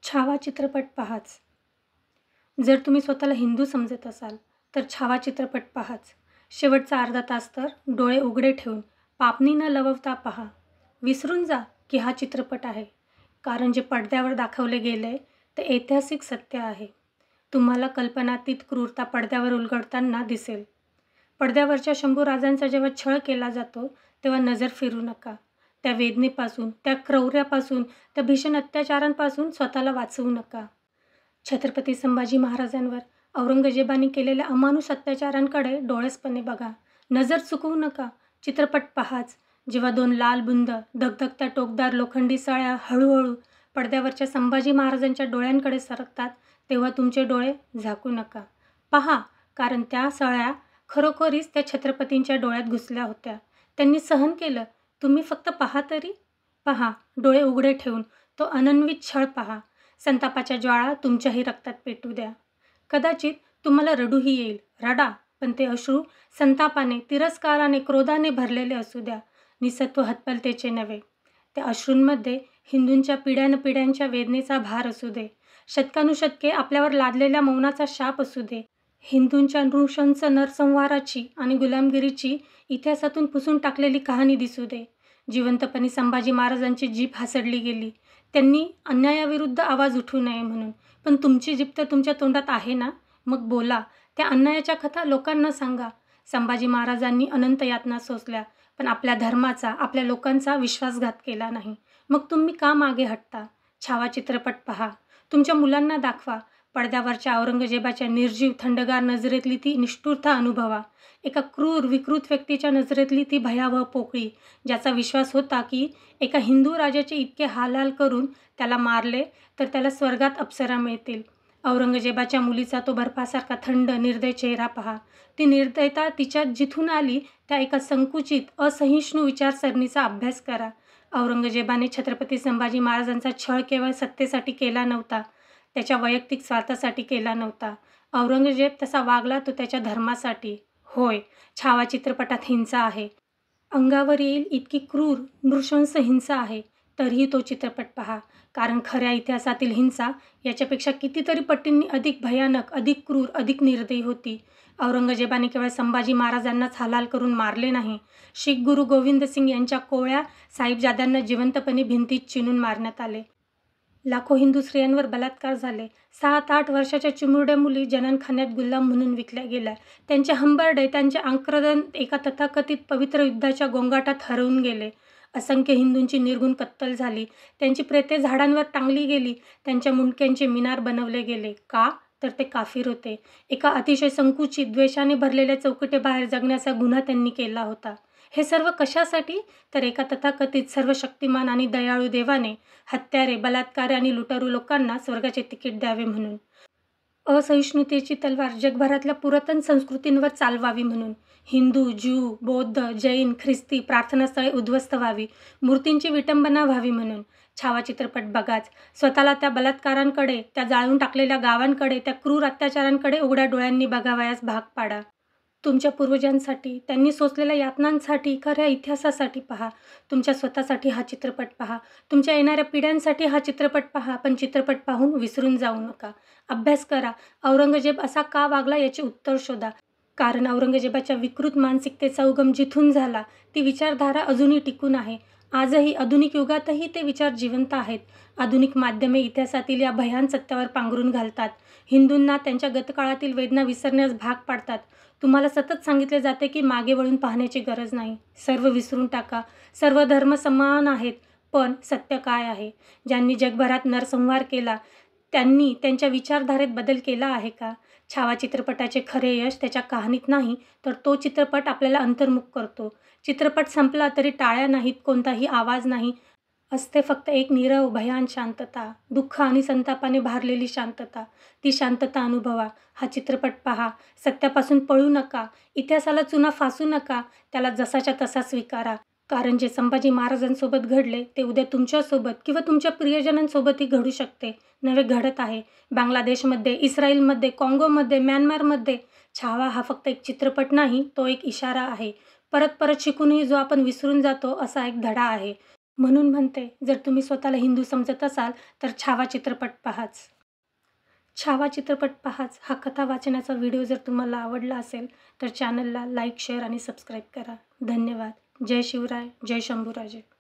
छावा चित्रपट पहाच. जर तुम्ही स्वतःला हिंदू समजत असाल तर छावा चित्रपट पहाच. शेवटचा अर्धा तास तर डोळे उघडे ठेवून पापणी न लवता पहा. विसरून जा की हा चित्रपट आहे, कारण जे पडद्यावर दाखवले गेले ते ऐतिहासिक सत्य आहे. तुम्हाला कल्पनातीत क्रूरता पडद्यावर उलगडताना दिसेल. पडद्यावरच्या शंभूराजांचा जेव्हा छळ केला जातो तेव्हा नजर फिरू नका. त्या वेदनेपासून, त्या क्रौर्यापासून, त्या भीषण अत्याचारांपासून स्वतःला वाचवू नका. छत्रपती संभाजी महाराजांवर औरंगजेबाने केलेल्या अमानुष अत्याचारांकडे डोळसपणे बघा. नजर चुकवू नका. चित्रपट पहाच. जेव्हा दोन लाल बुंद धगधगत्या टोकदार लोखंडी सळ्या हळूहळू पडद्यावरच्या संभाजी महाराजांच्या डोळ्यांकडे सरकतात तेव्हा तुमचे डोळे झाकू नका. पहा, कारण त्या सळ्या खरोखरीच त्या छत्रपतींच्या डोळ्यात घुसल्या होत्या. त्यांनी सहन केलं. तुम्ही फक्त पहा तरी. पहा, डोळे उघडे ठेवून तो अनन्वित छळ पहा. संतापाच्या ज्वाळा तुमच्याही रक्तात पेटू द्या. कदाचित तुम्हाला रडूही येईल. रडा, पण ते अश्रू संतापाने, तिरस्काराने, क्रोधाने भरलेले असू द्या. निसत्व हतबलतेचे नव्हे. त्या अश्रूंमध्ये हिंदूंच्या पिढ्यानपिढ्यांच्या वेदनेचा भार असू दे. शतकानुशतके आपल्यावर लादलेल्या मौनाचा शाप असू दे. हिंदूंच्या नृशंस नरसंहाराची आणि गुलामगिरीची इतिहासातून पुसून टाकलेली कहाणी दिसू दे. जिवंतपणी संभाजी महाराजांची जीभ हासडली गेली. त्यांनी अन्यायाविरुद्ध आवाज उठू नये म्हणून. पण तुमची जीभ तर तुमच्या तोंडात आहे ना, मग बोला. त्या अन्यायाच्या कथा लोकांना सांगा. संभाजी महाराजांनी अनंत यातना सोसल्या, पण आपल्या धर्माचा, आपल्या लोकांचा विश्वासघात केला नाही. मग तुम्ही का मागे हटता? छावा चित्रपट पहा. तुमच्या मुलांना दाखवा. पडद्यावरच्या औरंगजेबाच्या निर्जीव थंडगार नजरेतली ती निष्ठुरता अनुभवा. एका क्रूर विकृत व्यक्तीच्या नजरेतली ती भयावह पोकळी, ज्याचा विश्वास होता की एका हिंदू राजाचे इतके हाल करून त्याला मारले तर त्याला स्वर्गात अप्सरा मिळतील. औरंगजेबाच्या मुलीचा तो बर्फासारखा थंड निर्दय चेहरा पहा. ती निर्दयता तिच्यात जिथून आली त्या एका संकुचित, असहिष्णू विचारसरणीचा अभ्यास करा. औरंगजेबाने छत्रपती संभाजी महाराजांचा छळ केवळ सत्तेसाठी केला नव्हता, त्याच्या वैयक्तिक स्वार्थासाठी केला नव्हता. औरंगजेब तसा वागला तो त्याच्या धर्मासाठी. होय, छावा चित्रपटात हिंसा आहे. अंगावर येईल इतकी क्रूर, नृशंस हिंसा आहे. तरीही तो चित्रपट पहा, कारण खऱ्या इतिहासातील हिंसा याच्यापेक्षा कितीतरी पटींनी अधिक भयानक, अधिक क्रूर, अधिक निर्दयी होती. औरंगजेबाने केवळ संभाजी महाराजांनाच हालाल करून मारले नाही. शीख गुरु गोविंद सिंग यांच्या कोवळ्या साहिबजाद्यांना जिवंतपणे भिंतीत चिणून मारण्यात आले. लाखो हिंदू स्त्रियांवर बलात्कार झाले. 7-8 वर्षाच्या चिमुरड्या मुली जननखान्यात गुलाम म्हणून विकल्या गेल्या. त्यांचे हंबरडे, त्यांचे आक्रंदन एका तथाकथित पवित्र युद्धाच्या गोंगाटात हरवून गेले. असंख्य हिंदूंची निर्घृण कत्तल झाली. त्यांची प्रेते झाडांवर टांगली गेली. त्यांच्या मुंडक्यांचे मिनार बनवले गेले. का? तर ते काफिर होते. एका अतिशय संकुचित, द्वेषाने भरलेल्या चौकटीबाहेर जगण्याचा गुन्हा त्यांनी केला होता. हे सर्व कशासाठी? तर एका तथाकथित सर्वशक्तिमान आणि दयाळू देवाने हत्यारे, बलात्कारी आणि लुटारू लोकांना स्वर्गाचे तिकीट द्यावे म्हणून. असहिष्णुतेची तलवार जगभरातल्या पुरातन संस्कृतींवर चालवावी म्हणून. हिंदू, ज्यू, बौद्ध, जैन, ख्रिस्ती प्रार्थनास्थळे उद्ध्वस्त व्हावी, मूर्तींची विटंबना व्हावी म्हणून. छावा चित्रपट बघाच. स्वतःला त्या बलात्कारांकडे, त्या जाळून टाकलेल्या गावांकडे, त्या क्रूर अत्याचारांकडे उघड्या डोळ्यांनी बघावयास भाग पाडा. तुमच्या पूर्वजांसाठी, त्यांनी सोसलेल्या यातनांसाठी, खऱ्या इतिहासासाठी पहा. तुमच्या स्वतःसाठी हा चित्रपट पहा. तुमच्या येणाऱ्या पिढ्यांसाठी हा चित्रपट पहा. पण चित्रपट पाहून विसरून जाऊ नका. अभ्यास करा. औरंगजेब असा का वागला याचे उत्तर शोधा. कारण औरंगजेबाच्या विकृत मानसिकतेचा उगम जिथून झाला, ती विचारधारा अजूनही टिकून आहे. आजही आधुनिक युगातही ते विचार जिवंत आहेत. आधुनिक माध्यमे इतिहासातील या भयान सत्यावर पांघरून घालतात. हिंदूंना त्यांच्या गतकाळातील वेदना विसरण्यास भाग पाडतात. तुम्हाला सतत सांगितले जाते की मागे वळून पाहण्याची गरज नाही. सर्व विसरून टाका. सर्व धर्म समान आहेत. पण सत्य काय आहे? ज्यांनी जगभरात नरसंहार केला त्यांनी त्यांच्या विचारधारेत बदल केला आहे का? छावा चित्रपटाचे खरे यश त्याच्या कहाणीत नाही, तर तो चित्रपट आपल्याला अंतर्मुख करतो. चित्रपट संपला तरी टाळ्या नाहीत, कोणताही आवाज नाही. असते फक्त एक नीरव भयान शांतता, दुःख आणि संतापाने भारलेली शांतता. ती शांतता अनुभवा. हा चित्रपट पहा. सत्यापासून पळू नका. इतिहासाला चुना फासू नका. त्याला जसाच्या तसा स्वीकारा. कारण जे संभाजी महाराजांसोबत घडले ते उद्या तुमच्यासोबत किंवा तुमच्या प्रियजनांसोबतही घडू शकते. नवे घडत आहे. बांगलादेशमध्ये, इस्रायलमध्ये, काँगोमध्ये, म्यानमारमध्ये. छावा हा फक्त एक चित्रपट नाही, तो एक इशारा आहे. परत परत शिकूनही जो आपण विसरून जातो असा एक धडा आहे. म्हणून म्हणते, जर तुम्ही स्वतःला हिंदू समजत असाल तर छावा चित्रपट पहाच. छावा चित्रपट पहाच हा कथा वाचनाचा व्हिडिओ जर तुम्हाला आवडला असेल तर चॅनलला लाईक, शेअर आणि सबस्क्राईब करा. धन्यवाद. जय शिवराय, जय शंभूराजे.